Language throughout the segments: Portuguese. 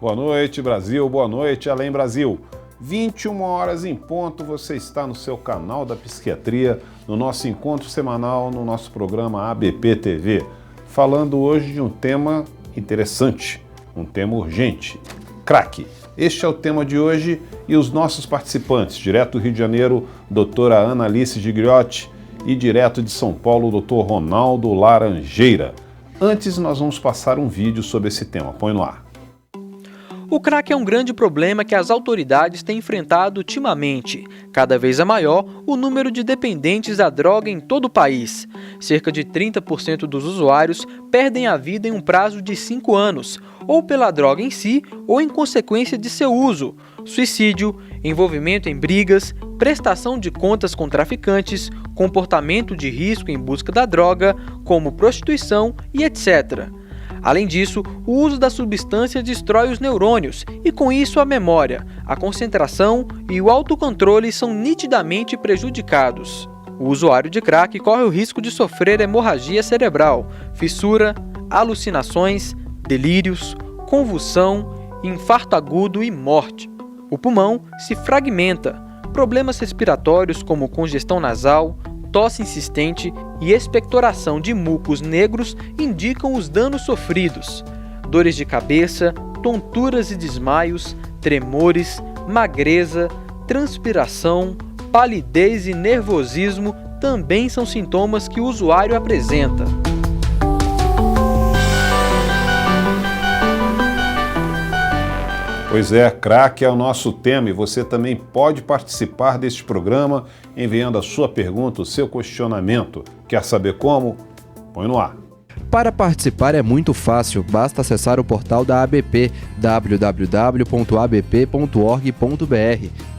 Boa noite, Brasil. Boa noite, Além Brasil. 21 horas em ponto, você está no seu canal da Psiquiatria, no nosso encontro semanal, no nosso programa ABP TV, falando hoje de um tema interessante, um tema urgente, crack. Este é o tema de hoje e os nossos participantes, direto do Rio de Janeiro, doutora Ana Alice Gigliotti, e direto de São Paulo, doutor Ronaldo Laranjeira. Antes, nós vamos passar um vídeo sobre esse tema. Põe no ar. O crack é um grande problema que as autoridades têm enfrentado ultimamente. Cada vez é maior o número de dependentes da droga em todo o país. Cerca de 30% dos usuários perdem a vida em um prazo de 5 anos, ou pela droga em si, ou em consequência de seu uso. Suicídio, envolvimento em brigas, prestação de contas com traficantes, comportamento de risco em busca da droga, como prostituição e etc. Além disso, o uso da substância destrói os neurônios e, com isso, a memória, a concentração e o autocontrole são nitidamente prejudicados. O usuário de crack corre o risco de sofrer hemorragia cerebral, fissura, alucinações, delírios, convulsão, infarto agudo e morte. O pulmão se fragmenta, problemas respiratórios como congestão nasal, tosse insistente e expectoração de mucos negros indicam os danos sofridos. Dores de cabeça, tonturas e desmaios, tremores, magreza, transpiração, palidez e nervosismo também são sintomas que o usuário apresenta. Pois é, crack é o nosso tema e você também pode participar deste programa enviando a sua pergunta, o seu questionamento. Quer saber como? Põe no ar. Para participar é muito fácil, basta acessar o portal da ABP, www.abp.org.br.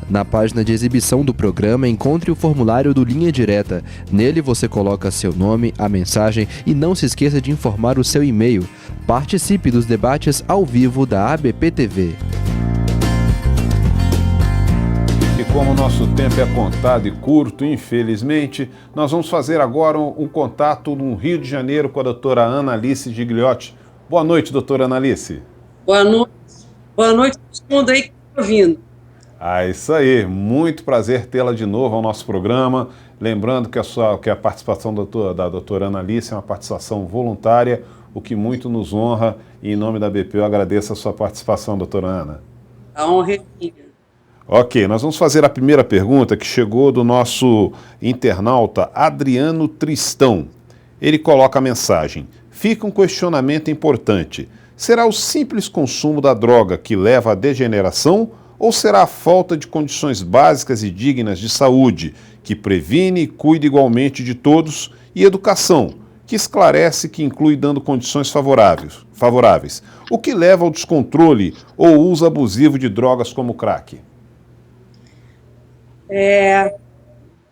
Na página de exibição do programa, encontre o formulário do Linha Direta. Nele você coloca seu nome, a mensagem e não se esqueça de informar o seu e-mail. Participe dos debates ao vivo da ABP TV. E como o nosso tempo é contado e curto, infelizmente, nós vamos fazer agora um contato no Rio de Janeiro com a doutora Ana Alice Gigliotti. Boa noite, doutora Ana Alice. Boa noite a todo mundo aí que está ouvindo. Ah, isso aí. Muito prazer tê-la de novo ao nosso programa. Lembrando que a participação da doutora Ana Alice é uma participação voluntária, o que muito nos honra. E em nome da BP eu agradeço a sua participação, doutora Ana. A honra é minha. Ok, nós vamos fazer a primeira pergunta que chegou do nosso internauta Adriano Tristão. Ele coloca a mensagem: fica um questionamento importante. Será o simples consumo da droga que leva à degeneração ou será a falta de condições básicas e dignas de saúde que previne e cuida igualmente de todos e educação, que esclarece que inclui dando condições favoráveis, o que leva ao descontrole ou uso abusivo de drogas como crack?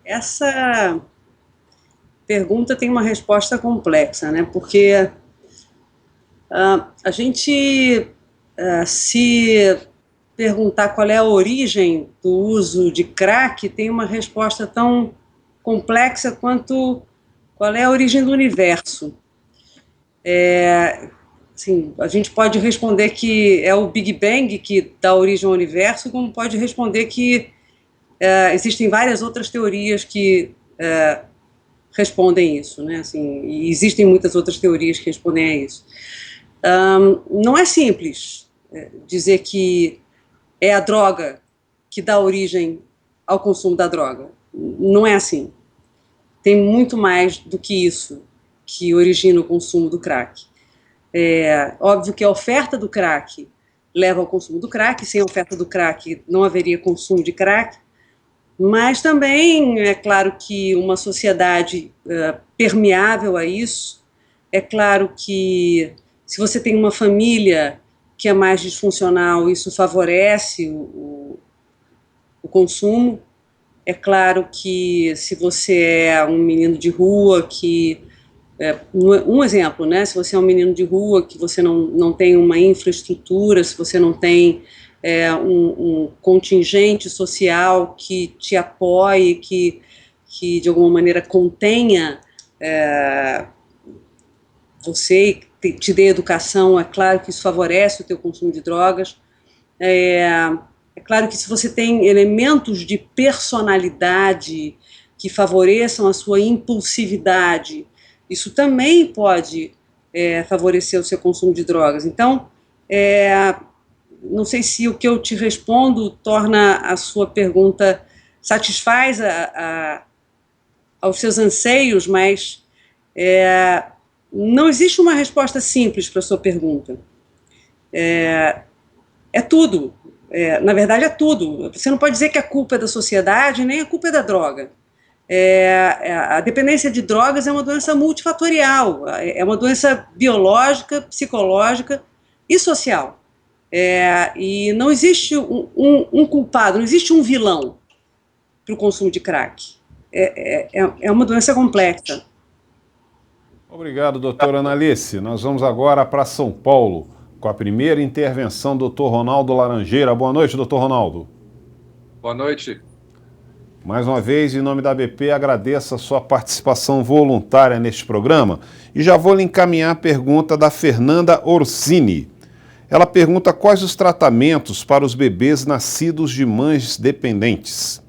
Essa pergunta tem uma resposta complexa, né? Porque a gente se perguntar qual é a origem do uso de crack tem uma resposta tão complexa quanto qual é a origem do universo. Assim, a gente pode responder que é o Big Bang que dá origem ao universo, como pode responder que existem várias outras teorias que respondem isso, né? Assim, e existem muitas outras teorias que respondem a isso. Não é simples dizer que é a droga que dá origem ao consumo da droga. Não é assim. Tem muito mais do que isso que origina o consumo do crack. É óbvio que a oferta do crack leva ao consumo do crack, sem a oferta do crack não haveria consumo de crack, mas também é claro que uma sociedade permeável a isso, é claro que se você tem uma família que é mais disfuncional, isso favorece o consumo. É claro que se você é um menino de rua um exemplo, né? Se você é um menino de rua, que você não tem uma infraestrutura, se você não tem um contingente social que te apoie, que de alguma maneira contenha você te dê educação, é claro que isso favorece o teu consumo de drogas. É claro que se você tem elementos de personalidade que favoreçam a sua impulsividade, isso também pode favorecer o seu consumo de drogas. Então, não sei se o que eu te respondo torna a sua pergunta, satisfaz aos seus anseios, mas não existe uma resposta simples para a sua pergunta. É tudo. Na verdade, é tudo. Você não pode dizer que a culpa é da sociedade, nem a culpa é da droga. A dependência de drogas é uma doença multifatorial, é uma doença biológica, psicológica e social. E não existe um culpado, não existe um vilão para o consumo de crack. É uma doença complexa. Obrigado, doutora Analice. Nós vamos agora para São Paulo, com a primeira intervenção do Dr. Ronaldo Laranjeira. Boa noite, doutor Ronaldo. Boa noite. Mais uma vez, em nome da ABP, agradeço a sua participação voluntária neste programa e já vou lhe encaminhar a pergunta da Fernanda Orsini. Ela pergunta quais os tratamentos para os bebês nascidos de mães dependentes.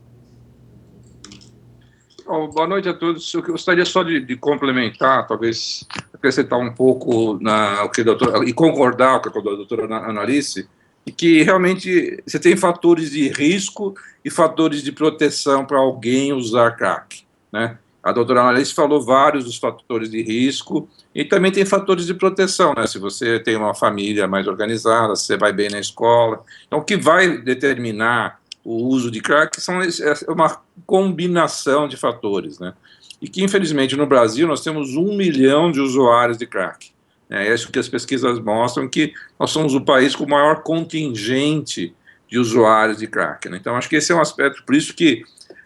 Boa noite a todos. Eu gostaria só de complementar, talvez acrescentar um pouco o que a doutora, e concordar com a doutora Analice, e que realmente você tem fatores de risco e fatores de proteção para alguém usar crack, né? A doutora Analice falou vários dos fatores de risco e também tem fatores de proteção, né? Se você tem uma família mais organizada, se você vai bem na escola. Então, o que vai determinar o uso de crack é uma combinação de fatores, né? E que, infelizmente, no Brasil nós temos 1 milhão de usuários de crack. É isso que as pesquisas mostram, que nós somos o país com o maior contingente de usuários de crack, né? Então, acho que esse é um aspecto, por isso que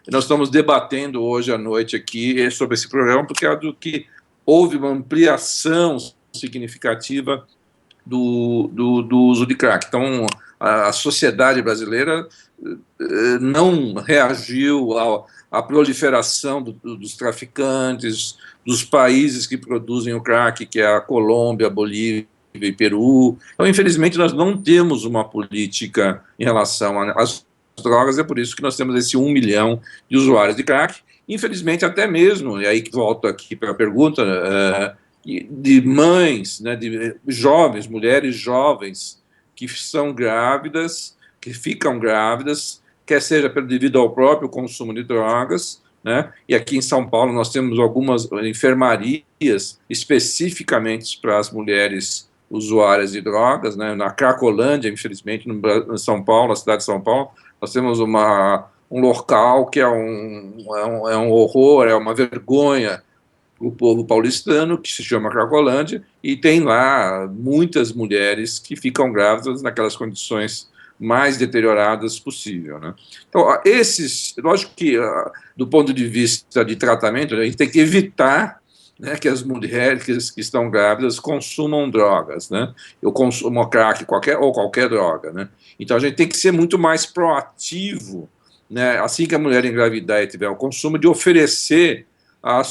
nós estamos debatendo hoje à noite aqui sobre esse programa, porque é do que houve uma ampliação significativa do uso de crack. Então, a sociedade brasileira não reagiu à proliferação dos traficantes, dos países que produzem o crack, que é a Colômbia, a Bolívia e Peru. Então, infelizmente, nós não temos uma política em relação às drogas, é por isso que nós temos esse 1 milhão de usuários de crack. Infelizmente, até mesmo, e aí volto aqui para a pergunta, de mães, né, de jovens, mulheres jovens que são grávidas, que ficam grávidas, quer seja devido ao próprio consumo de drogas, né? E aqui em São Paulo nós temos algumas enfermarias especificamente para as mulheres usuárias de drogas, né? Na Cracolândia, infelizmente, em São Paulo, na cidade de São Paulo, nós temos um local que é um horror, é uma vergonha o povo paulistano, que se chama Cracolândia, e tem lá muitas mulheres que ficam grávidas naquelas condições mais deterioradas possível, né? Então, lógico que, do ponto de vista de tratamento, a gente tem que evitar, né, que as mulheres que estão grávidas consumam drogas, né? Eu consumo crack qualquer droga, né? Então, a gente tem que ser muito mais proativo, né, assim que a mulher engravidar e tiver o consumo, de oferecer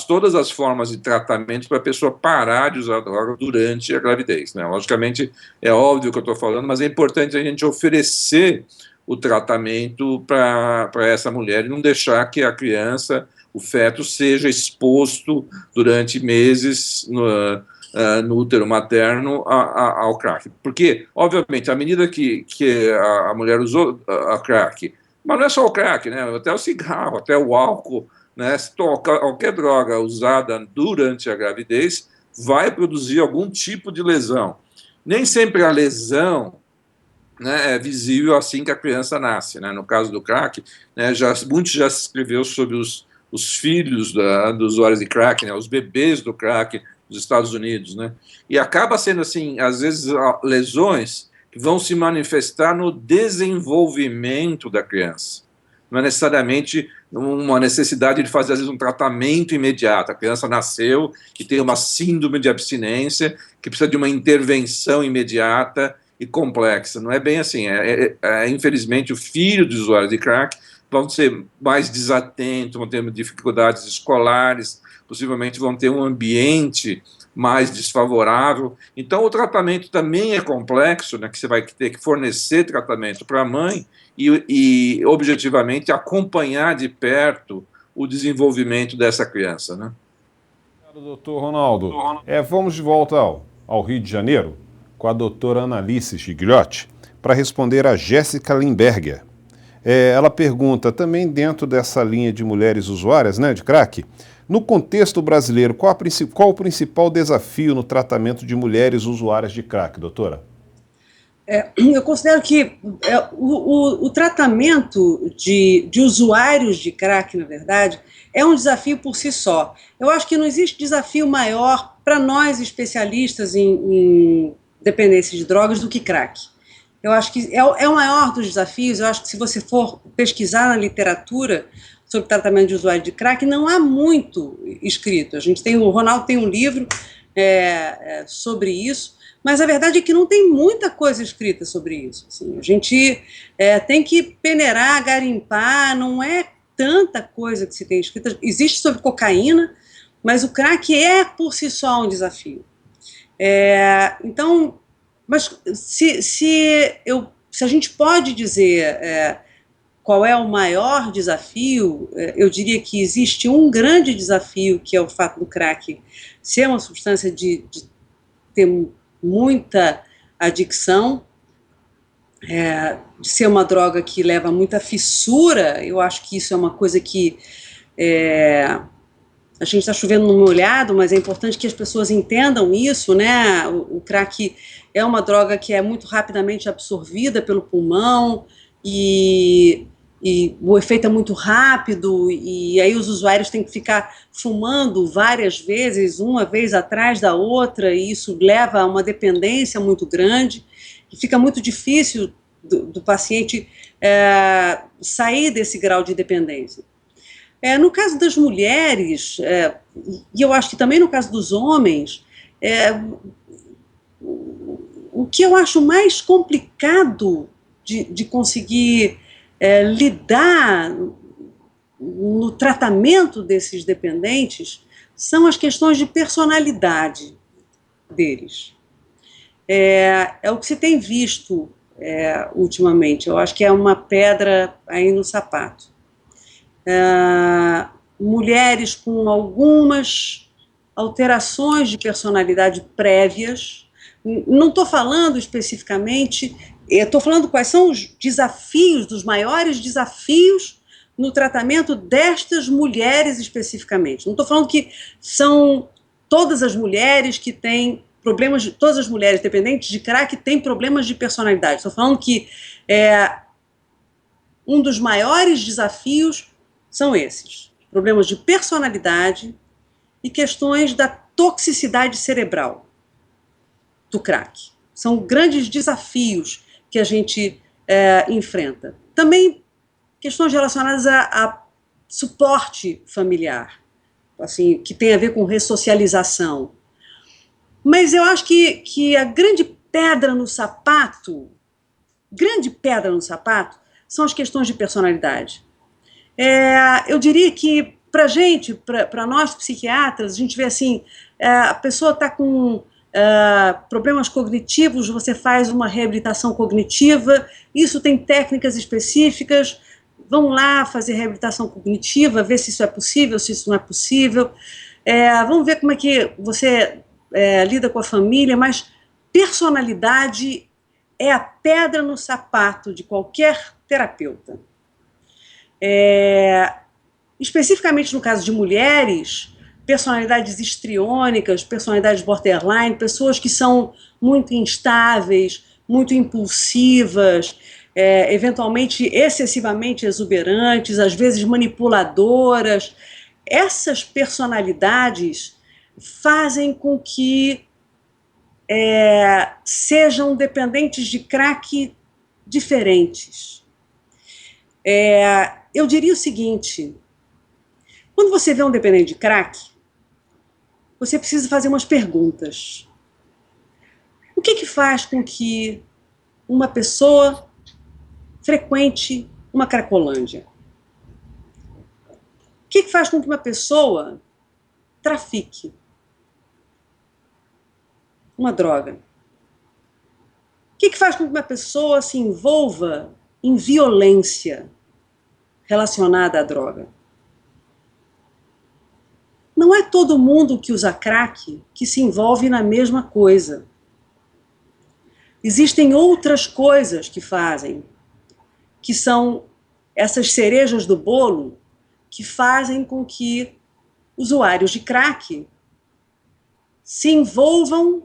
todas as formas de tratamento para a pessoa parar de usar droga durante a gravidez, né? Logicamente, é óbvio o que eu estou falando, mas é importante a gente oferecer o tratamento para essa mulher e não deixar que a criança, o feto, seja exposto durante meses no útero materno ao crack. Porque, obviamente, à medida que a mulher usou a crack, mas não é só o crack, né? Até o cigarro, até o álcool, né, qualquer droga usada durante a gravidez vai produzir algum tipo de lesão. Nem sempre a lesão, né, é visível assim que a criança nasce, né? No caso do crack, né, muito já se escreveu sobre os filhos dos usuários de crack, né, os bebês do crack dos Estados Unidos, né? E acaba sendo assim, às vezes, lesões que vão se manifestar no desenvolvimento da criança. Não é necessariamente uma necessidade de fazer, às vezes, um tratamento imediato. A criança nasceu e tem uma síndrome de abstinência que precisa de uma intervenção imediata e complexa. Não é bem assim. Infelizmente, o filho dos usuários de crack vão ser mais desatentos, vão ter dificuldades escolares, possivelmente vão ter um ambiente mais desfavorável. Então, o tratamento também é complexo, né, que você vai ter que fornecer tratamento para a mãe e, objetivamente, acompanhar de perto o desenvolvimento dessa criança, né? Obrigado, doutor Ronaldo. Vamos de volta ao Rio de Janeiro com a doutora Analice Gigliotti para responder a Jéssica Limberger. Ela pergunta, também dentro dessa linha de mulheres usuárias, né, de crack, no contexto brasileiro, qual o principal desafio no tratamento de mulheres usuárias de crack, doutora? Eu considero que o tratamento de usuários de crack, na verdade, é um desafio por si só. Eu acho que não existe desafio maior para nós especialistas em dependência de drogas do que crack. Eu acho que é o maior dos desafios. Eu acho que se você for pesquisar na literatura sobre tratamento de usuário de crack, não há muito escrito. O Ronaldo tem um livro sobre isso, mas a verdade é que não tem muita coisa escrita sobre isso. Assim, a gente tem que peneirar, garimpar, não é tanta coisa que se tem escrita. Existe sobre cocaína, mas o crack é por si só um desafio. Então, mas se a gente pode dizer qual é o maior desafio, eu diria que existe um grande desafio, que é o fato do crack ser uma substância de ter muita adicção, de ser uma droga que leva muita fissura. Eu acho que isso é uma coisa que a gente está chovendo no molhado, mas é importante que as pessoas entendam isso, né? O crack é uma droga que é muito rapidamente absorvida pelo pulmão e o efeito é muito rápido, e aí os usuários têm que ficar fumando várias vezes, uma vez atrás da outra, e isso leva a uma dependência muito grande, e fica muito difícil do paciente sair desse grau de dependência. No caso das mulheres, e eu acho que também no caso dos homens, o que eu acho mais complicado de conseguir lidar no tratamento desses dependentes são as questões de personalidade deles. É o que se tem visto ultimamente. Eu acho que é uma pedra aí no sapato. Mulheres com algumas alterações de personalidade prévias. Não estou falando especificamente, estou falando quais são os desafios, dos maiores desafios no tratamento destas mulheres especificamente. Não estou falando que são todas as mulheres que têm problemas, todas as mulheres dependentes de crack têm problemas de personalidade. Estou falando que um dos maiores desafios são esses, problemas de personalidade e questões da toxicidade cerebral do crack. São grandes desafios que a gente enfrenta. Também questões relacionadas a suporte familiar, assim, que tem a ver com ressocialização. Mas eu acho que a grande pedra no sapato são as questões de personalidade. Eu diria que, para a gente, para nós psiquiatras, a gente vê assim, a pessoa está com problemas cognitivos, você faz uma reabilitação cognitiva, isso tem técnicas específicas, vão lá fazer reabilitação cognitiva, ver se isso é possível, se isso não é possível, vamos ver como é que você lida com a família, mas personalidade é a pedra no sapato de qualquer terapeuta. Especificamente no caso de mulheres, personalidades histriônicas, personalidades borderline, pessoas que são muito instáveis, muito impulsivas, eventualmente excessivamente exuberantes, às vezes manipuladoras. Essas personalidades fazem com que sejam dependentes de crack diferentes. Eu diria o seguinte: quando você vê um dependente de crack, você precisa fazer umas perguntas. O que faz com que uma pessoa frequente uma cracolândia? O que faz com que uma pessoa trafique? uma droga? O que faz com que uma pessoa se envolva em violência relacionada à droga? Não é todo mundo que usa crack que se envolve na mesma coisa. Existem outras coisas que fazem, que são essas cerejas do bolo, que fazem com que usuários de crack se envolvam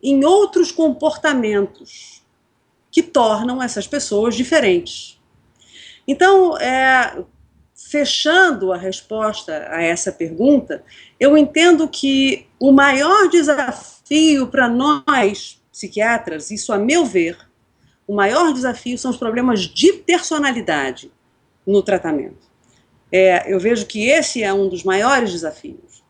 em outros comportamentos que tornam essas pessoas diferentes. Então, fechando a resposta a essa pergunta, eu entendo que o maior desafio para nós, psiquiatras, isso a meu ver, o maior desafio são os problemas de personalidade no tratamento. Eu vejo que esse é um dos maiores desafios.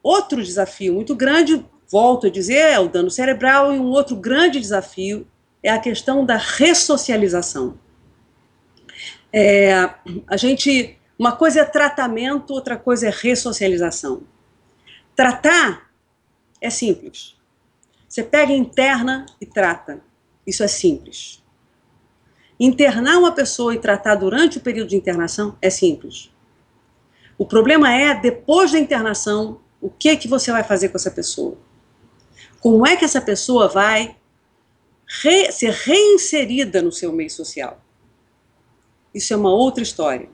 Outro desafio muito grande, volto a dizer, é o dano cerebral, e um outro grande desafio é a questão da ressocialização. Uma coisa é tratamento, outra coisa é ressocialização. Tratar é simples. Você pega, interna e trata. Isso é simples. Internar uma pessoa e tratar durante o período de internação é simples. O problema é, depois da internação, o que você vai fazer com essa pessoa? Como é que essa pessoa vai ser reinserida no seu meio social? Isso é uma outra história.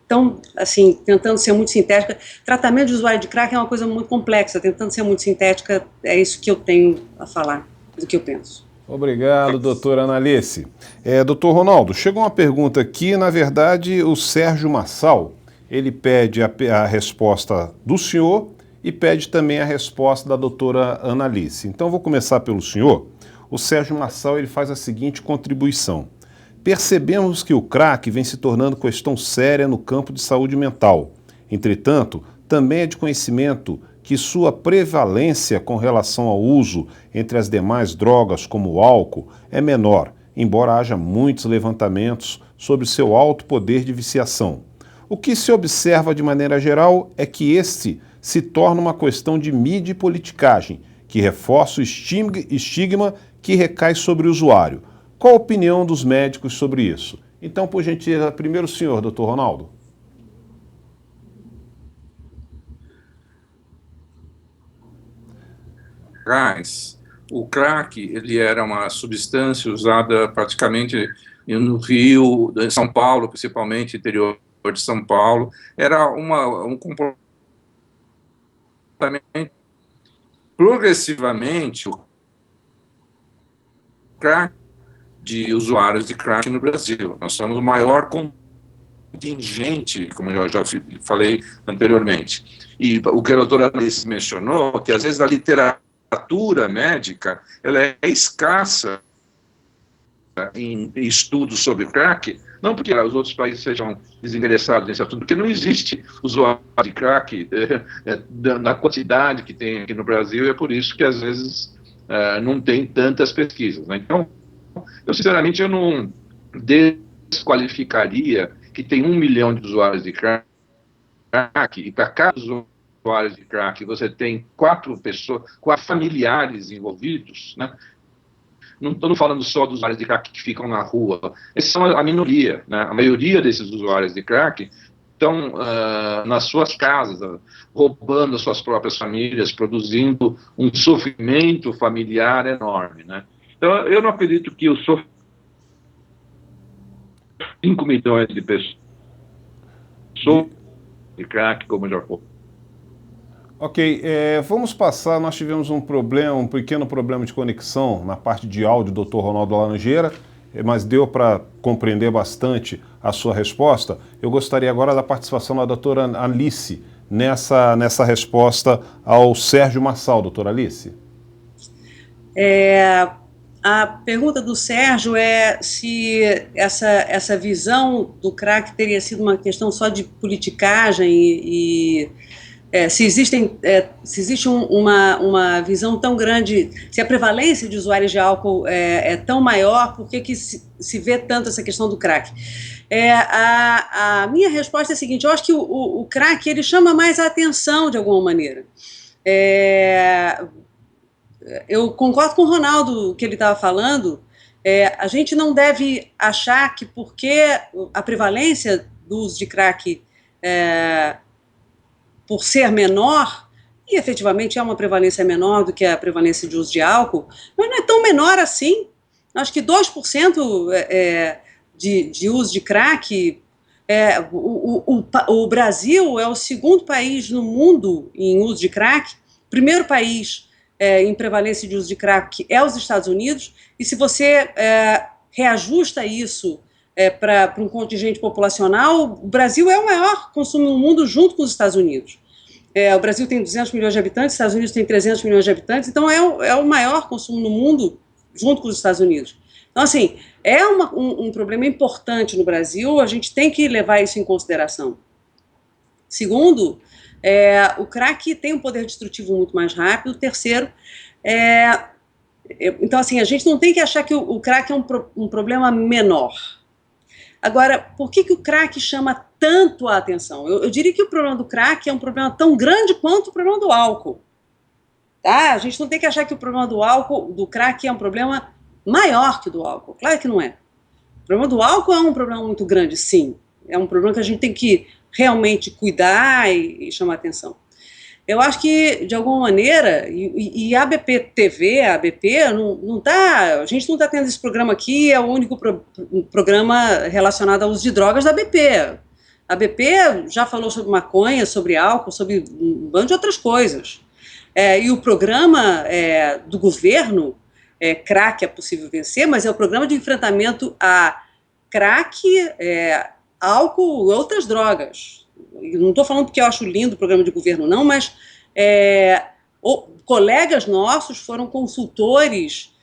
Então, assim, tentando ser muito sintética, tratamento de usuário de crack é uma coisa muito complexa, tentando ser muito sintética, é isso que eu tenho a falar, do que eu penso. Obrigado, doutora Analice. Doutor Ronaldo, chegou uma pergunta aqui, na verdade, o Sérgio Massal, ele pede a resposta do senhor e pede também a resposta da doutora Analice. Então, vou começar pelo senhor. O Sérgio Massal, ele faz a seguinte contribuição. Percebemos que o crack vem se tornando questão séria no campo de saúde mental. Entretanto, também é de conhecimento que sua prevalência com relação ao uso entre as demais drogas, como o álcool, é menor, embora haja muitos levantamentos sobre seu alto poder de viciação. O que se observa de maneira geral é que este se torna uma questão de mídia e politicagem, que reforça o estigma que recai sobre o usuário. Qual a opinião dos médicos sobre isso? Então, por gentileza, primeiro o senhor, doutor Ronaldo. O crack, ele era uma substância usada praticamente no Rio, em São Paulo, principalmente interior de São Paulo. Era um comportamento progressivamente o crack de usuários de crack no Brasil. Nós somos o maior contingente, como eu já falei anteriormente. E o que a doutora Alice mencionou, que às vezes a literatura médica ela é escassa em estudos sobre crack, não porque os outros países sejam desinteressados nesse assunto, porque não existe usuário de crack na quantidade que tem aqui no Brasil, e é por isso que às vezes não tem tantas pesquisas, né? Então, eu sinceramente eu não desqualificaria que tem 1 milhão de usuários de crack, e para cada usuário de crack você tem 4 familiares envolvidos, né? Não estou falando só dos usuários de crack que ficam na rua, esses são a minoria, né? A maioria desses usuários de crack estão nas suas casas, roubando as suas próprias famílias, produzindo um sofrimento familiar enorme, né? Então, eu não acredito que os 5 milhões de pessoas de crack, como já foi. Ok, vamos passar, nós tivemos um pequeno problema de conexão na parte de áudio do Dr. Ronaldo Laranjeira, mas deu para compreender bastante a sua resposta. Eu gostaria agora da participação da doutora Alice nessa resposta ao Sérgio Massal. Doutora Alice. A pergunta do Sérgio é se essa visão do crack teria sido uma questão só de politicagem e se existe uma visão tão grande, se a prevalência de usuários de álcool é tão maior, por que se vê tanto essa questão do crack? A minha resposta é a seguinte: eu acho que o crack ele chama mais a atenção de alguma maneira. Eu concordo com o Ronaldo, que ele estava falando. A gente não deve achar que porque a prevalência do uso de crack por ser menor, e efetivamente é uma prevalência menor do que a prevalência de uso de álcool, mas não é tão menor assim. Acho que 2% de uso de crack. O Brasil é o segundo país no mundo em uso de crack. O primeiro país em prevalência de uso de crack é os Estados Unidos, e se você reajusta isso para um contingente populacional, o Brasil é o maior consumo no mundo junto com os Estados Unidos. O Brasil tem 200 milhões de habitantes, os Estados Unidos tem 300 milhões de habitantes, então é o maior consumo no mundo junto com os Estados Unidos. Então, assim, é um problema importante no Brasil, a gente tem que levar isso em consideração. Segundo, o crack tem um poder destrutivo muito mais rápido. Terceiro, então, assim, a gente não tem que achar que o crack é um problema menor. Agora, por que o crack chama tanto a atenção? Eu diria que o problema do crack é um problema tão grande quanto o problema do álcool. Tá? A gente não tem que achar que o problema do crack é um problema maior que o do álcool. Claro que não é. O problema do álcool é um problema muito grande, sim. É um problema que a gente tem que realmente cuidar e chamar atenção. Eu acho que, de alguma maneira, e a ABP TV, a ABP, não tá, a gente não está tendo esse programa aqui, é o único programa relacionado ao uso de drogas da ABP. A ABP já falou sobre maconha, sobre álcool, sobre um bando de outras coisas. E o programa do governo, crack é possível vencer, mas é o programa de enfrentamento a crack, álcool e outras drogas. Não estou falando porque eu acho lindo o programa de governo, não, mas colegas nossos foram consultores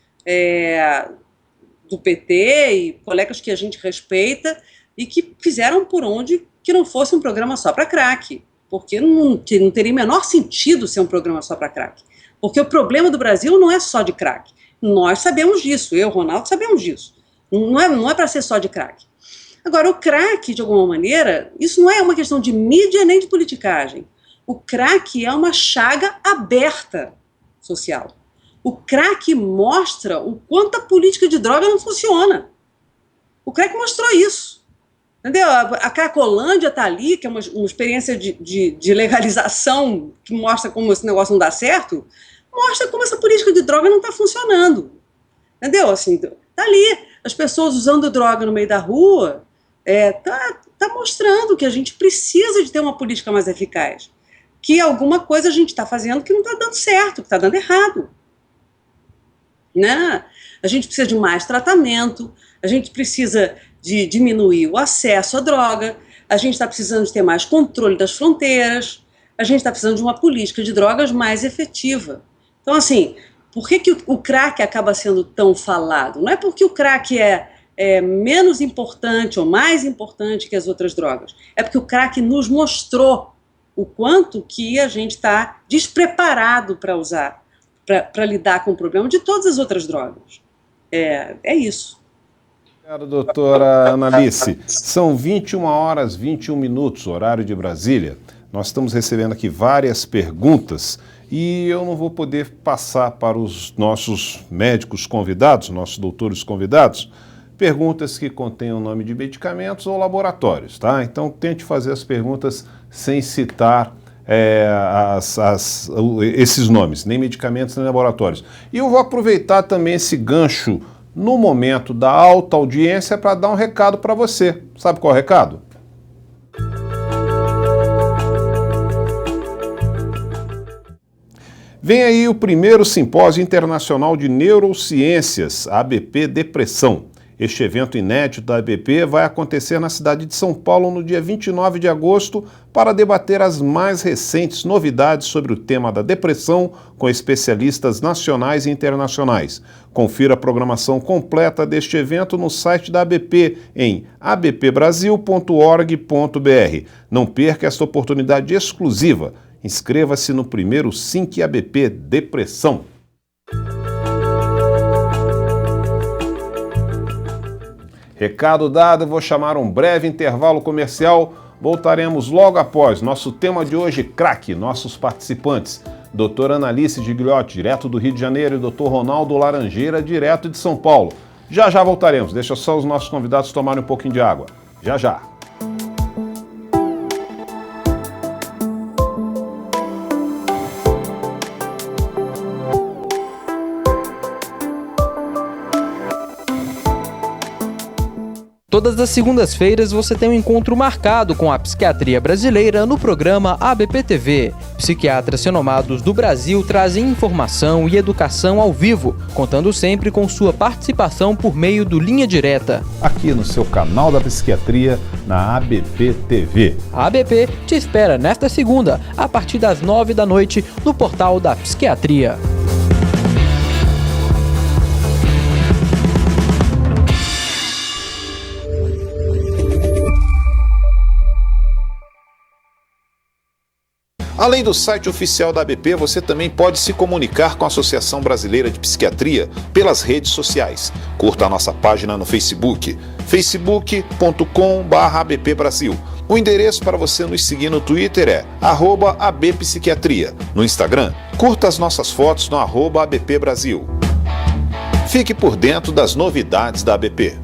do PT e colegas que a gente respeita e que fizeram por onde que não fosse um programa só para crack, porque não teria o menor sentido ser um programa só para crack. Porque o problema do Brasil não é só de crack. Nós sabemos disso, eu, Ronaldo, sabemos disso. Não é para ser só de crack. Agora, o crack, de alguma maneira, isso não é uma questão de mídia nem de politicagem. O crack é uma chaga aberta social. O crack mostra o quanto a política de droga não funciona. O crack mostrou isso. Entendeu? A Cracolândia está ali, que é uma experiência de legalização que mostra como esse negócio não dá certo, mostra como essa política de droga não está funcionando. Entendeu? Assim, tá ali, as pessoas usando droga no meio da rua, tá mostrando que a gente precisa de ter uma política mais eficaz, que alguma coisa a gente está fazendo que não está dando certo, que está dando errado. Né? A gente precisa de mais tratamento, a gente precisa de diminuir o acesso à droga, a gente está precisando de ter mais controle das fronteiras, a gente está precisando de uma política de drogas mais efetiva. Então, assim, por que o crack acaba sendo tão falado? Não é porque o crack é menos importante ou mais importante que as outras drogas. É porque o crack nos mostrou o quanto que a gente está despreparado para usar, para lidar com o problema de todas as outras drogas. É isso. Obrigado, doutora Analice. São 21h21, horário de Brasília. Nós estamos recebendo aqui várias perguntas e eu não vou poder passar para os nossos médicos convidados, nossos doutores convidados, perguntas que contenham o nome de medicamentos ou laboratórios, tá? Então tente fazer as perguntas sem citar esses nomes, nem medicamentos nem laboratórios. E eu vou aproveitar também esse gancho no momento da alta audiência para dar um recado para você. Sabe qual é o recado? Vem aí o primeiro Simpósio Internacional de Neurociências, ABP Depressão. Este evento inédito da ABP vai acontecer na cidade de São Paulo no dia 29 de agosto para debater as mais recentes novidades sobre o tema da depressão com especialistas nacionais e internacionais. Confira a programação completa deste evento no site da ABP em abpbrasil.org.br. Não perca esta oportunidade exclusiva Inscreva-se no primeiro Sync ABP Depressão. Recado dado, eu vou chamar um breve intervalo comercial. Voltaremos logo após. Nosso tema de hoje, crack, nossos participantes. Doutora Analice Gigliotti, direto do Rio de Janeiro, e doutor Ronaldo Laranjeira, direto de São Paulo. Já já voltaremos. Deixa só os nossos convidados tomarem um pouquinho de água. Já já. Todas as segundas-feiras você tem um encontro marcado com a psiquiatria brasileira no programa ABP-TV. Psiquiatras renomados do Brasil trazem informação e educação ao vivo, contando sempre com sua participação por meio do Linha Direta. Aqui no seu canal da psiquiatria, na ABP-TV. A ABP te espera nesta segunda, a partir das 9 da noite, no portal da Psiquiatria. Além do site oficial da ABP, você também pode se comunicar com a Associação Brasileira de Psiquiatria pelas redes sociais. Curta a nossa página no Facebook, facebook.com/abpbrasil. O endereço para você nos seguir no Twitter é @abpsiquiatria. No Instagram, curta as nossas fotos no @abpbrasil. Fique por dentro das novidades da ABP.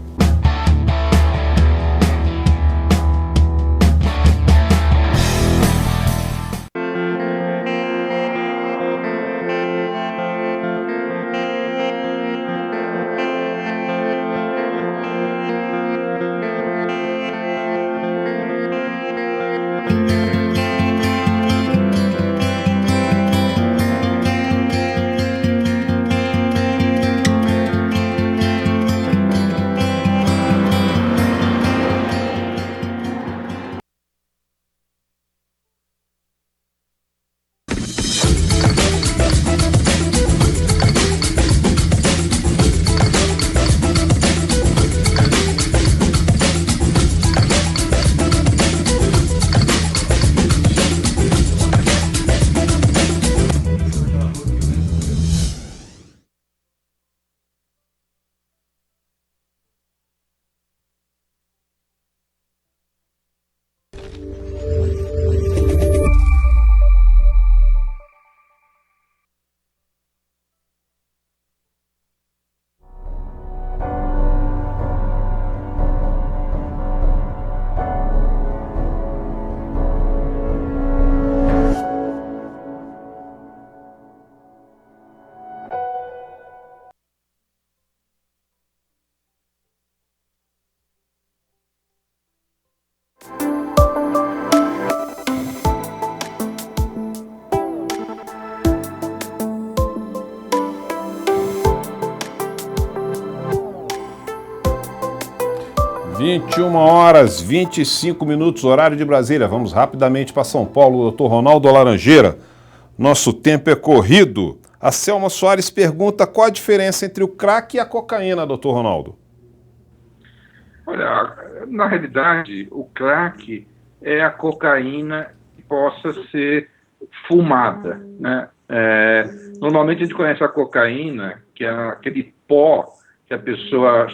(21h, 25min), horário de Brasília. Vamos rapidamente para São Paulo, doutor Ronaldo Laranjeira. Nosso tempo é corrido. A Selma Soares pergunta qual a diferença entre o crack e a cocaína, doutor Ronaldo. Olha, na realidade, o crack é a cocaína que possa ser fumada, né? Normalmente a gente conhece a cocaína, que é aquele pó que a pessoa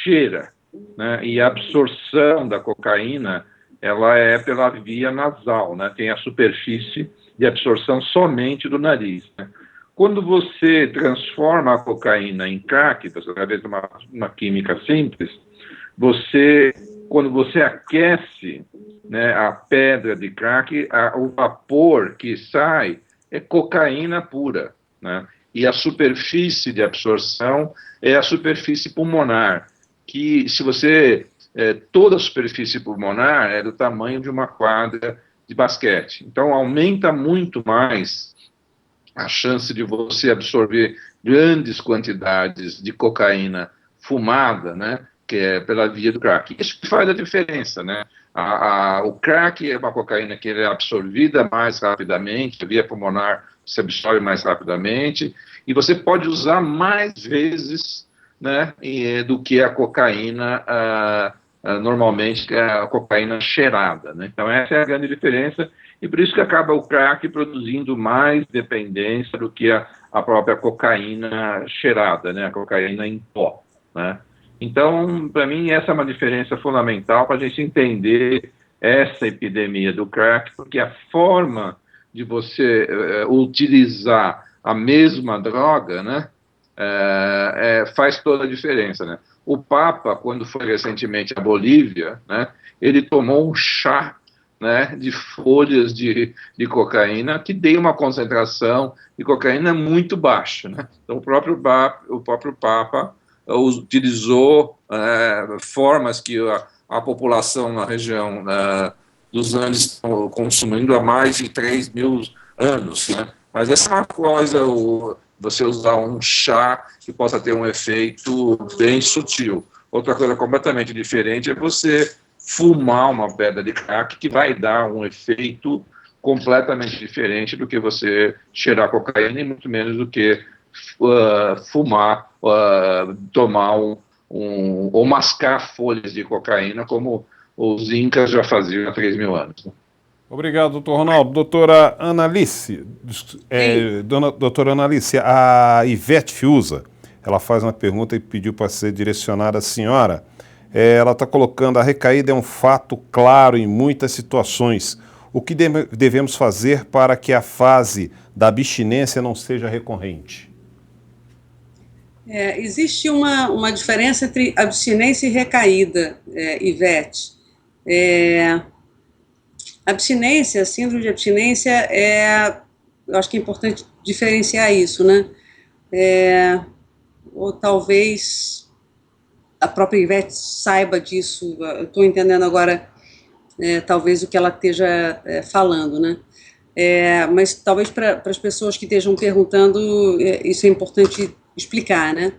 cheira, né? E a absorção da cocaína, ela é pela via nasal, né? Tem a superfície de absorção somente do nariz, né? Quando você transforma a cocaína em crack, através de uma química simples, quando você aquece, né, a pedra de crack, o vapor que sai é cocaína pura, né? E a superfície de absorção é a superfície pulmonar, que se você... toda a superfície pulmonar é do tamanho de uma quadra de basquete. Então aumenta muito mais a chance de você absorver grandes quantidades de cocaína fumada, né, que é pela via do crack. Isso que faz a diferença, né? O crack é uma cocaína que é absorvida mais rapidamente, a via pulmonar se absorve mais rapidamente, e você pode usar mais vezes, né, do que a cocaína, normalmente, que é a cocaína cheirada, né? Então essa é a grande diferença, e por isso que acaba o crack produzindo mais dependência do que a própria cocaína cheirada, né, a cocaína em pó, né. Então, para mim, essa é uma diferença fundamental para a gente entender essa epidemia do crack, porque a forma de você utilizar a mesma droga, né, faz toda a diferença, né. O Papa, quando foi recentemente à Bolívia, né, ele tomou um chá, né, de folhas de cocaína que tem uma concentração de cocaína muito baixa, né. Então, o próprio Papa utilizou formas que a população na região dos Andes estão consumindo há mais de 3.000 anos, né? Mas essa é uma coisa, você usar um chá que possa ter um efeito bem sutil. Outra coisa completamente diferente é você fumar uma pedra de crack, que vai dar um efeito completamente diferente do que você cheirar cocaína, e muito menos do que fumar, tomar ou mascar folhas de cocaína, como os incas já faziam há 3.000 anos. Né? Obrigado, doutor Ronaldo. Doutora Analice, doutora Analice, a Ivete Fiuza, ela faz uma pergunta e pediu para ser direcionada à senhora. Ela está colocando: a recaída é um fato claro em muitas situações. O que devemos fazer para que a fase da abstinência não seja recorrente? Existe uma diferença entre abstinência e recaída, Ivete. Abstinência, síndrome de abstinência, eu acho que é importante diferenciar isso, né? Ou talvez a própria Ivete saiba disso, eu estou entendendo agora, talvez o que ela esteja falando, né? Mas talvez para as pessoas que estejam perguntando, isso é importante explicar, né?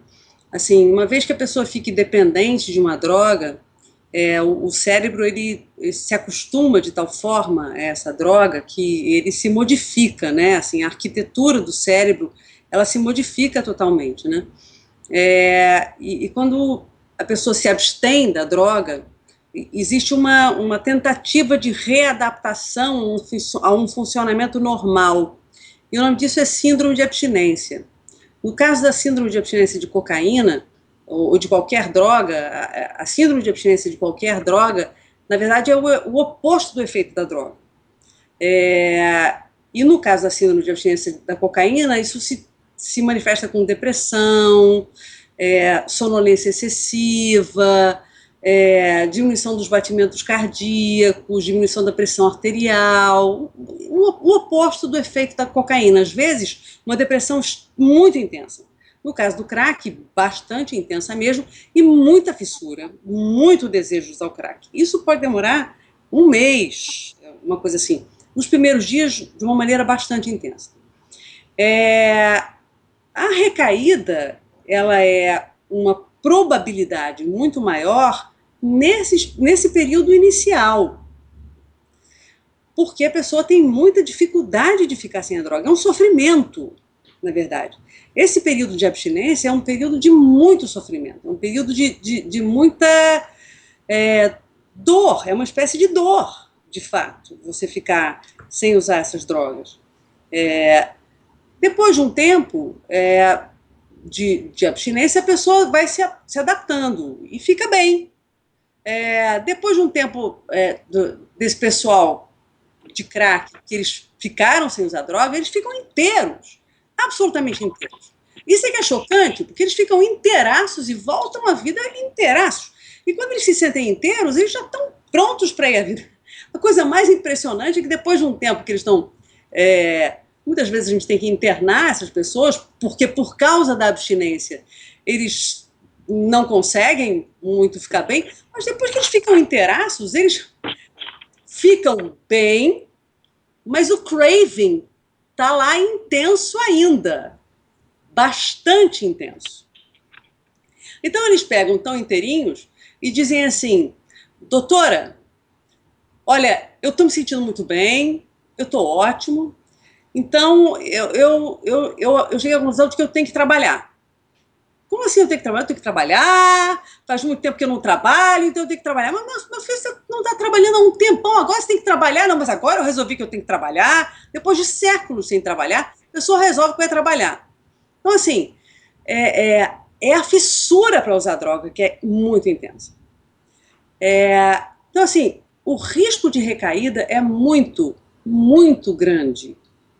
Assim, uma vez que a pessoa fique dependente de uma droga, o cérebro ele se acostuma de tal forma a essa droga que ele se modifica, né? Assim, a arquitetura do cérebro, ela se modifica totalmente, né? E quando a pessoa se abstém da droga, existe uma tentativa de readaptação a um funcionamento normal. E o nome disso é síndrome de abstinência. No caso da síndrome de abstinência de cocaína, ou de qualquer droga, a síndrome de abstinência de qualquer droga, na verdade, é o oposto do efeito da droga. E no caso da síndrome de abstinência da cocaína, isso se manifesta com depressão, sonolência excessiva, diminuição dos batimentos cardíacos, diminuição da pressão arterial, o oposto do efeito da cocaína. Às vezes, uma depressão muito intensa. No caso do crack, bastante intensa mesmo, e muita fissura, muito desejo de usar o crack. Isso pode demorar um mês, uma coisa assim, nos primeiros dias, de uma maneira bastante intensa. A recaída, ela é uma probabilidade muito maior nesse período inicial, porque a pessoa tem muita dificuldade de ficar sem a droga, é um sofrimento, na verdade. Esse período de abstinência é um período de muito sofrimento, é um período de muita dor, é uma espécie de dor, de fato, você ficar sem usar essas drogas. Depois de um tempo de abstinência, a pessoa vai se adaptando e fica bem. Depois de um tempo desse pessoal de crack, que eles ficaram sem usar droga, eles ficam inteiros, absolutamente inteiros. Isso é que é chocante, porque eles ficam inteiraços e voltam à vida inteiraços. E quando eles se sentem inteiros, eles já estão prontos para ir à vida. A coisa mais impressionante é que depois de um tempo que eles estão... muitas vezes a gente tem que internar essas pessoas, porque por causa da abstinência eles não conseguem muito ficar bem, mas depois que eles ficam inteiraços, eles ficam bem, mas o craving está lá intenso ainda, bastante intenso. Então eles pegam tão inteirinhos e dizem assim: doutora, olha, eu estou me sentindo muito bem, eu estou ótimo, então eu cheguei à conclusão de que eu tenho que trabalhar. Como assim eu tenho que trabalhar? Eu tenho que trabalhar, faz muito tempo que eu não trabalho, então eu tenho que trabalhar. Mas meu filho, você não está trabalhando há um tempão, agora você tem que trabalhar. Não, mas agora eu resolvi que eu tenho que trabalhar. Depois de séculos sem trabalhar, a pessoa resolve que vai trabalhar. Então, assim, é a fissura para usar droga que é muito intensa. Então, assim, o risco de recaída é muito, muito grande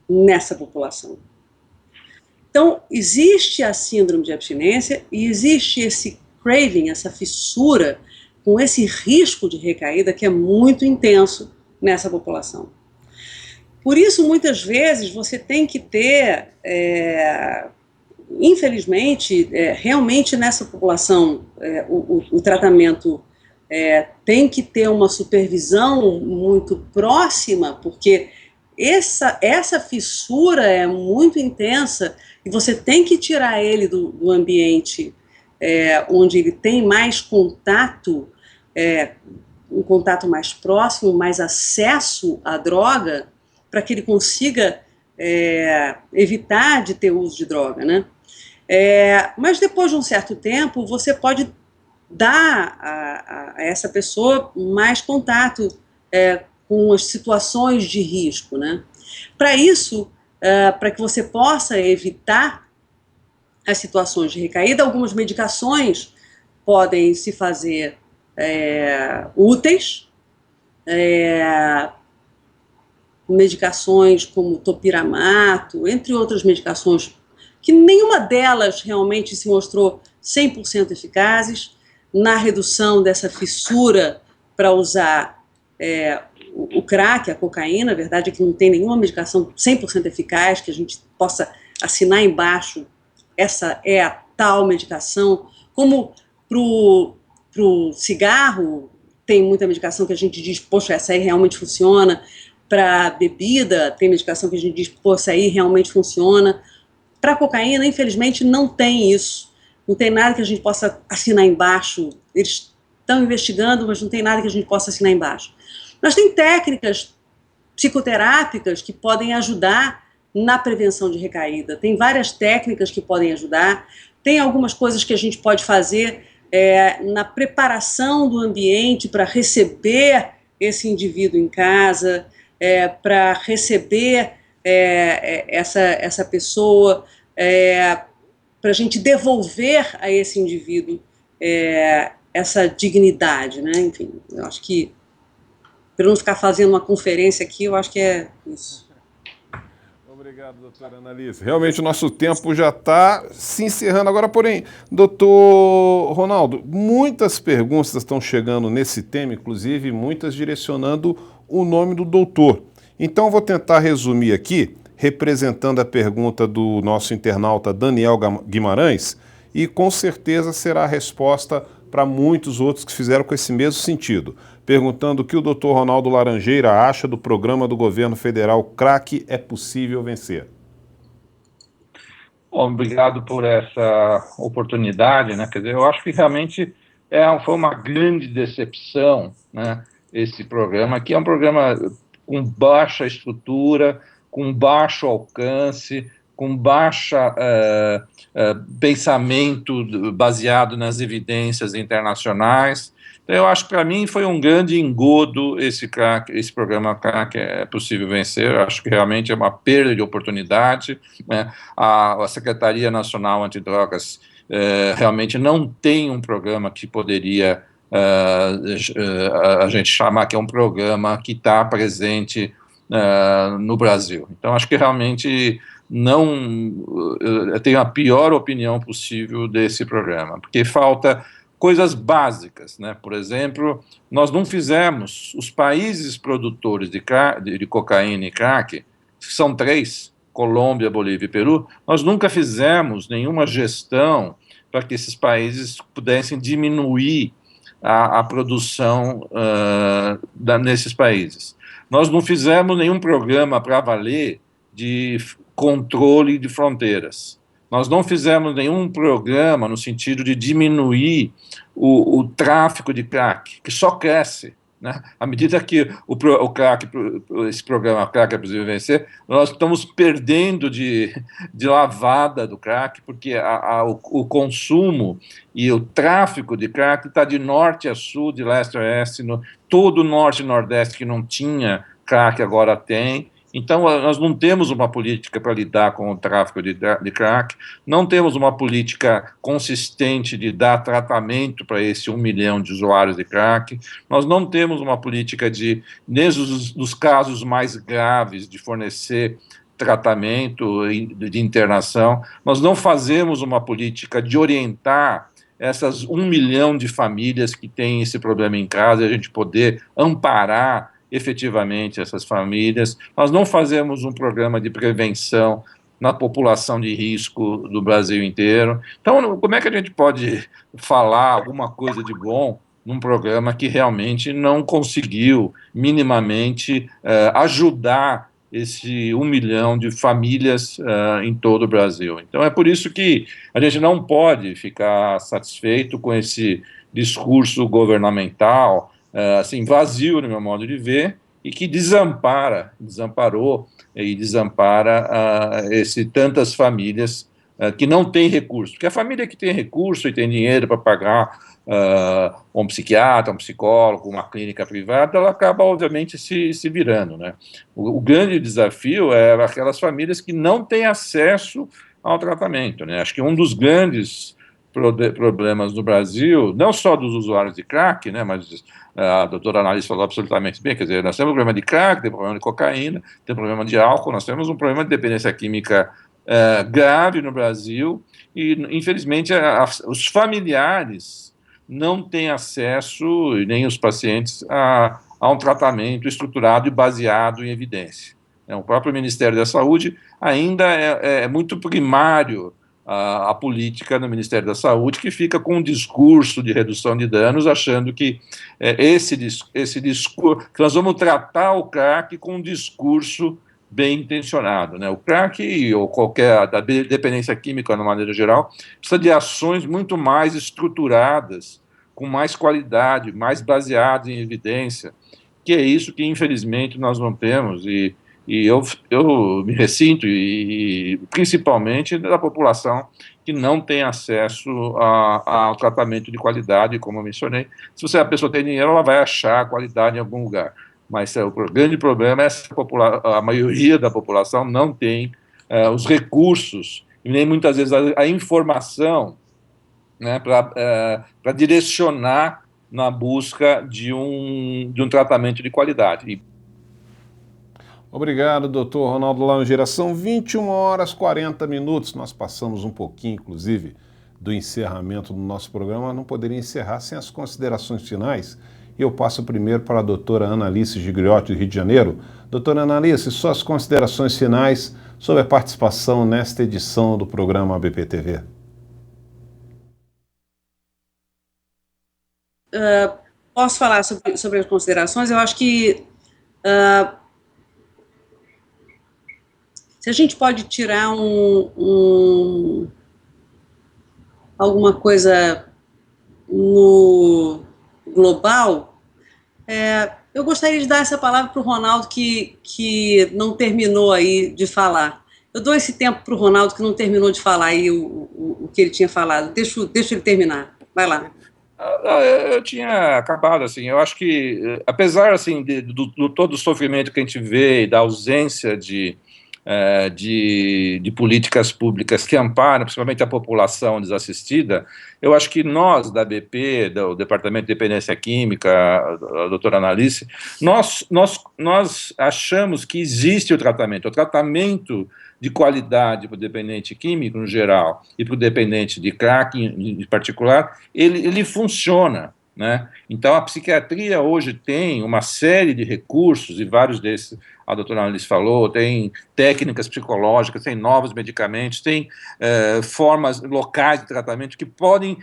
nessa população. Então, existe a síndrome de abstinência e existe esse craving, essa fissura, com esse risco de recaída que é muito intenso nessa população. Por isso, muitas vezes, você tem que ter, infelizmente, realmente nessa população, o tratamento tem que ter uma supervisão muito próxima, porque essa fissura é muito intensa e você tem que tirar ele do ambiente onde ele tem mais contato, um contato mais próximo, mais acesso à droga, para que ele consiga evitar de ter uso de droga, né? Mas depois de um certo tempo, você pode dar a essa pessoa mais contato com as situações de risco, né? Para isso, para que você possa evitar as situações de recaída, algumas medicações podem se fazer úteis, medicações como topiramato, entre outras medicações, que nenhuma delas realmente se mostrou 100% eficazes na redução dessa fissura para usar o crack, a cocaína. A verdade é que não tem nenhuma medicação 100% eficaz que a gente possa assinar embaixo, essa é a tal medicação. Como para o cigarro, tem muita medicação que a gente diz, poxa, essa aí realmente funciona. Para bebida, tem medicação que a gente diz, pô, essa aí realmente funciona. Para cocaína, infelizmente, não tem isso. Não tem nada que a gente possa assinar embaixo. Eles estão investigando, mas não tem nada que a gente possa assinar embaixo. Mas tem técnicas psicoterápicas que podem ajudar na prevenção de recaída. Tem várias técnicas que podem ajudar. Tem algumas coisas que a gente pode fazer na preparação do ambiente para receber esse indivíduo em casa, para receber essa pessoa, para a gente devolver a esse indivíduo essa dignidade, né? Enfim, eu acho que, para não ficar fazendo uma conferência aqui, eu acho que é isso. Obrigado, doutora Analice. Realmente o nosso tempo já está se encerrando agora, porém, doutor Ronaldo, muitas perguntas estão chegando nesse tema, inclusive muitas direcionando o nome do doutor. Então, vou tentar resumir aqui, representando a pergunta do nosso internauta Daniel Guimarães, e com certeza será a resposta para muitos outros que fizeram com esse mesmo sentido, perguntando o que o doutor Ronaldo Laranjeira acha do programa do governo federal Crack é Possível Vencer. Bom, obrigado por essa oportunidade, né? Quer dizer, eu acho que realmente foi uma grande decepção, né? Esse programa, que é um programa com baixa estrutura, com baixo alcance, com baixa pensamento baseado nas evidências internacionais. Então, eu acho que para mim foi um grande engodo esse programa Crack é Possível Vencer. Eu acho que realmente é uma perda de oportunidade, né? A Secretaria Nacional Antidrogas realmente não tem um programa que poderia a gente chamar que é um programa que está presente no Brasil. Então, acho que realmente eu tenho a pior opinião possível desse programa, porque falta coisas básicas, né? Por exemplo, nós não fizemos, os países produtores de cocaína e crack, que são 3, Colômbia, Bolívia e Peru, nós nunca fizemos nenhuma gestão para que esses países pudessem diminuir a produção nesses países. Nós não fizemos nenhum programa para valer de controle de fronteiras. Nós não fizemos nenhum programa no sentido de diminuir o tráfico de crack, que só cresce. né? À medida que o crack, esse programa Crack é Possível Vencer, nós estamos perdendo de lavada do crack, porque o consumo e o tráfico de crack está de norte a sul, de leste a oeste, todo o norte e nordeste que não tinha crack agora tem. Então, nós não temos uma política para lidar com o tráfico de crack, não temos uma política consistente de dar tratamento para esse 1 milhão de usuários de crack, nós não temos uma política de, mesmo nos casos mais graves, de fornecer tratamento, de internação, nós não fazemos uma política de orientar essas 1 milhão de famílias que têm esse problema em casa, a gente poder amparar efetivamente essas famílias. Nós não fazemos um programa de prevenção na população de risco do Brasil inteiro. Então, como é que a gente pode falar alguma coisa de bom num programa que realmente não conseguiu minimamente ajudar esse 1 milhão de famílias em todo o Brasil? Então, é por isso que a gente não pode ficar satisfeito com esse discurso governamental assim, vazio, no meu modo de ver, e que desamparou e desampara tantas famílias que não têm recurso. Porque a família que tem recurso e tem dinheiro para pagar um psiquiatra, um psicólogo, uma clínica privada, ela acaba, obviamente, se virando, né? O grande desafio é aquelas famílias que não têm acesso ao tratamento, né? Acho que um dos grandes problemas no Brasil, não só dos usuários de crack, né, mas a doutora Annalise falou absolutamente bem, quer dizer, nós temos um problema de crack, tem problema de cocaína, tem problema de álcool, nós temos um problema de dependência química grave no Brasil e, infelizmente, os familiares não têm acesso, e nem os pacientes, a um tratamento estruturado e baseado em evidência. O próprio Ministério da Saúde ainda é muito primário a política no Ministério da Saúde, que fica com um discurso de redução de danos, achando que esse discurso, que nós vamos tratar o crack com um discurso bem intencionado, né? O crack, ou qualquer da dependência química, de uma maneira geral, precisa de ações muito mais estruturadas, com mais qualidade, mais baseadas em evidência, que é isso que, infelizmente, nós não temos, e eu me ressinto, e principalmente da população que não tem acesso ao tratamento de qualidade, como eu mencionei. Se a pessoa tem dinheiro, ela vai achar a qualidade em algum lugar. Mas o grande problema é que a maioria da população não tem os recursos, e nem muitas vezes a informação, né, para direcionar na busca de um tratamento de qualidade. Obrigado, doutor Ronaldo Laranjeira. São 21h40. Nós passamos um pouquinho, inclusive, do encerramento do nosso programa. Não poderia encerrar sem as considerações finais. Eu passo primeiro para a doutora Annalise Gigliotti, do Rio de Janeiro. Doutora Annalise, suas considerações finais sobre a participação nesta edição do programa ABPTV. Posso falar sobre as considerações? Eu acho que se a gente pode tirar alguma coisa no global, eu gostaria de dar essa palavra para o Ronaldo, que não terminou aí de falar. Eu dou esse tempo para o Ronaldo, que não terminou de falar aí o que ele tinha falado. Deixa ele terminar. Vai lá. Eu tinha acabado, assim, eu acho que, apesar, assim, do todo o sofrimento que a gente vê e da ausência de políticas públicas que amparam, principalmente a população desassistida, eu acho que nós, da BP, do Departamento de Dependência Química, a doutora Annalise, nós achamos que existe o tratamento de qualidade para o dependente químico, no geral, e para o dependente de crack, em particular, ele funciona, né? Então, a psiquiatria hoje tem uma série de recursos, e vários desses a doutora Annalise falou, tem técnicas psicológicas, tem novos medicamentos, tem formas locais de tratamento que podem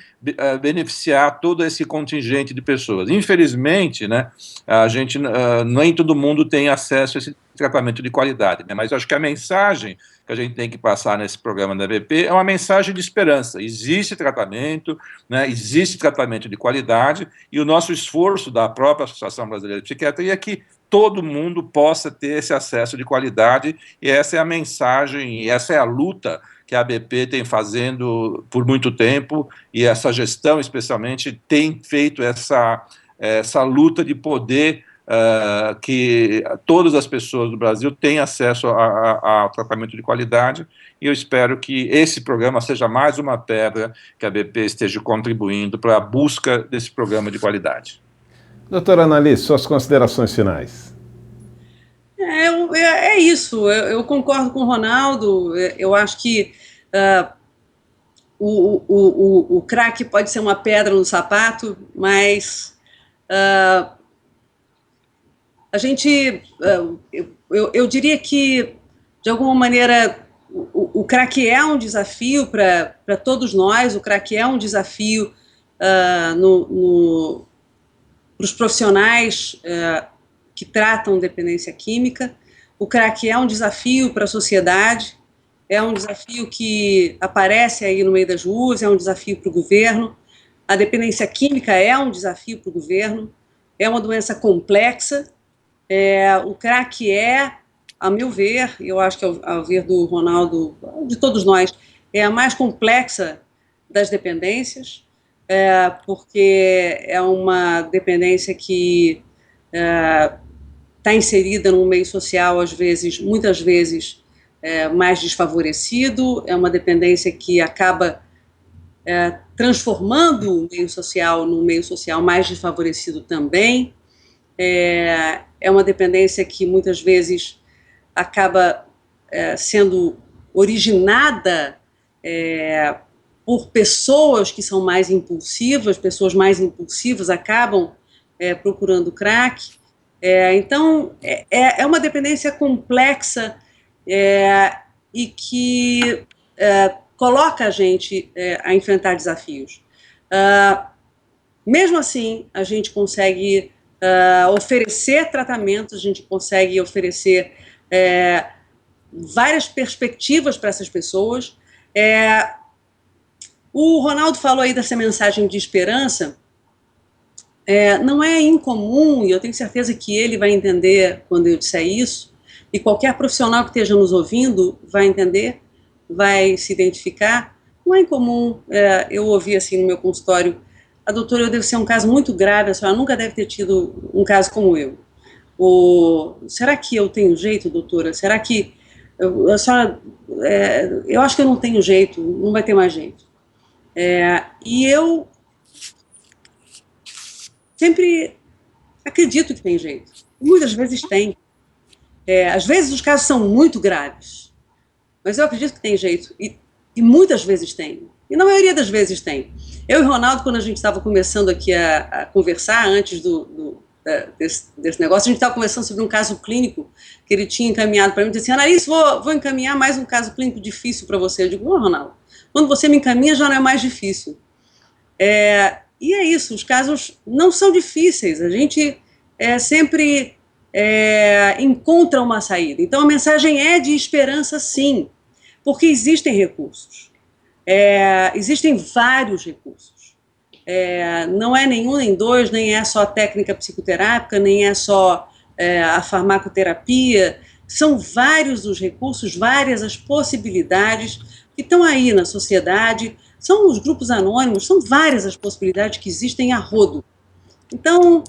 beneficiar todo esse contingente de pessoas. Infelizmente, né, a gente, nem todo mundo tem acesso a esse tratamento de qualidade, né? Mas eu acho que a mensagem que a gente tem que passar nesse programa da ABP é uma mensagem de esperança. Existe tratamento, né, existe tratamento de qualidade, e o nosso esforço da própria Associação Brasileira de Psiquiatria é que todo mundo possa ter esse acesso de qualidade, e essa é a mensagem, e essa é a luta que a ABP tem fazendo por muito tempo, e essa gestão, especialmente, tem feito essa luta de poder que todas as pessoas do Brasil tenham acesso a tratamento de qualidade, e eu espero que esse programa seja mais uma pedra que a ABP esteja contribuindo para a busca desse programa de qualidade. Doutora Analice, suas considerações finais. É isso, eu concordo com o Ronaldo. Eu acho que o crack pode ser uma pedra no sapato, mas a gente, eu diria que, de alguma maneira, o crack é um desafio para todos nós, o crack é um desafio para os profissionais que tratam dependência química. O crack é um desafio para a sociedade, é um desafio que aparece aí no meio das ruas, é um desafio para o governo. A dependência química é um desafio para o governo, é uma doença complexa. O crack a meu ver, eu acho que ao ver do Ronaldo, de todos nós, é a mais complexa das dependências, porque é uma dependência que está inserida num meio social, muitas vezes, mais desfavorecido, é uma dependência que acaba transformando o meio social num meio social mais desfavorecido também, é uma dependência que muitas vezes acaba sendo originada por pessoas que são mais impulsivas, pessoas mais impulsivas acabam procurando crack. Então, é uma dependência complexa e que coloca a gente a enfrentar desafios. Mesmo assim, a gente consegue oferecer tratamentos, a gente consegue oferecer várias perspectivas para essas pessoas. O Ronaldo falou aí dessa mensagem de esperança. Não é incomum, e eu tenho certeza que ele vai entender quando eu disser isso, e qualquer profissional que esteja nos ouvindo vai entender, vai se identificar. Não é incomum eu ouvir assim no meu consultório: a doutora, eu devo ser um caso muito grave, a senhora nunca deve ter tido um caso como eu. Será que eu tenho jeito, doutora? Será que a senhora, eu acho que eu não tenho jeito, não vai ter mais jeito. E eu sempre acredito que tem jeito. Muitas vezes tem. Às vezes os casos são muito graves, mas eu acredito que tem jeito. E muitas vezes tem. E na maioria das vezes tem. Eu e o Ronaldo, quando a gente estava começando aqui a conversar, antes desse negócio, a gente estava conversando sobre um caso clínico que ele tinha encaminhado para mim, disse assim: Analice, vou encaminhar mais um caso clínico difícil para você. Eu digo: Ronaldo, quando você me encaminha já não é mais difícil. E é isso, os casos não são difíceis, a gente sempre encontra uma saída. Então a mensagem é de esperança, sim, porque existem recursos. Existem vários recursos. Não é nenhum nem dois, nem é só a técnica psicoterápica, nem é só a farmacoterapia. São vários os recursos, várias as possibilidades que estão aí na sociedade. São os grupos anônimos, são várias as possibilidades que existem a rodo. Então,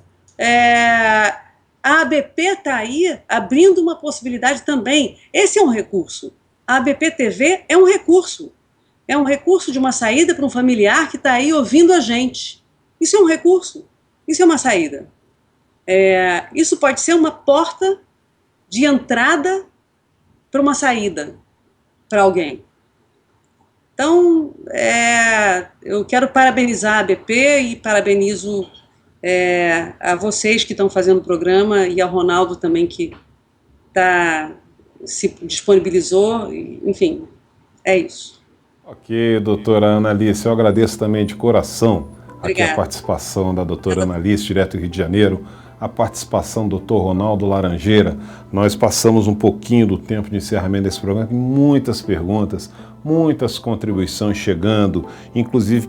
a ABP está aí abrindo uma possibilidade também. Esse é um recurso. A ABP TV é um recurso. É um recurso de uma saída para um familiar que está aí ouvindo a gente. Isso é um recurso. Isso é uma saída. Isso pode ser uma porta de entrada para uma saída para alguém. Então, eu quero parabenizar a ABP e parabenizo a vocês que estão fazendo o programa e ao Ronaldo também, que se disponibilizou. Enfim, é isso. Ok, doutora Analice, eu agradeço também de coração aqui a Obrigada. participação da doutora Analice, direto do Rio de Janeiro, a participação do Dr. Ronaldo Laranjeira. Nós passamos um pouquinho do tempo de encerramento desse programa, muitas perguntas, muitas contribuições chegando, inclusive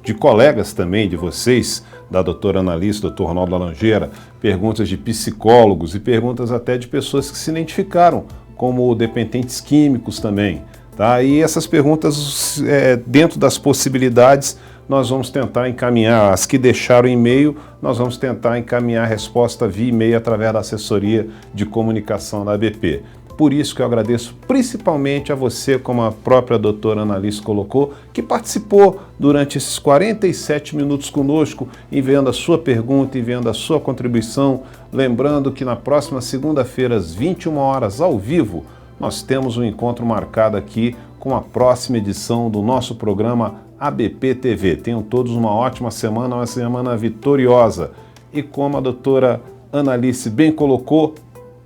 de colegas também, de vocês, da doutora analista, Dr. Ronaldo Laranjeira, perguntas de psicólogos e perguntas até de pessoas que se identificaram como dependentes químicos também. Tá? E essas perguntas, dentro das possibilidades, nós vamos tentar encaminhar, as que deixaram e-mail, nós vamos tentar encaminhar a resposta via e-mail através da assessoria de comunicação da ABP. Por isso que eu agradeço principalmente a você, como a própria doutora Annalise colocou, que participou durante esses 47 minutos conosco, enviando a sua pergunta, enviando a sua contribuição. Lembrando que na próxima segunda-feira, às 21 horas, ao vivo, nós temos um encontro marcado aqui com a próxima edição do nosso programa ABP TV. Tenham todos uma ótima semana vitoriosa. E como a doutora Annalise bem colocou,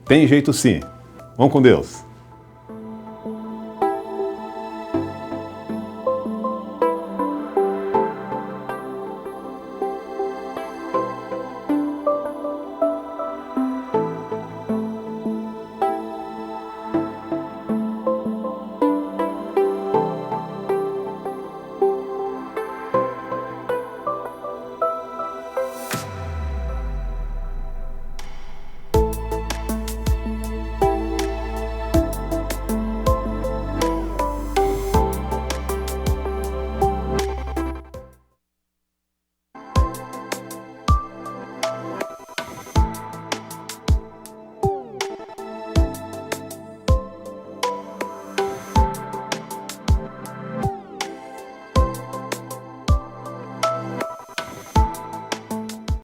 tem jeito sim. Vamos com Deus.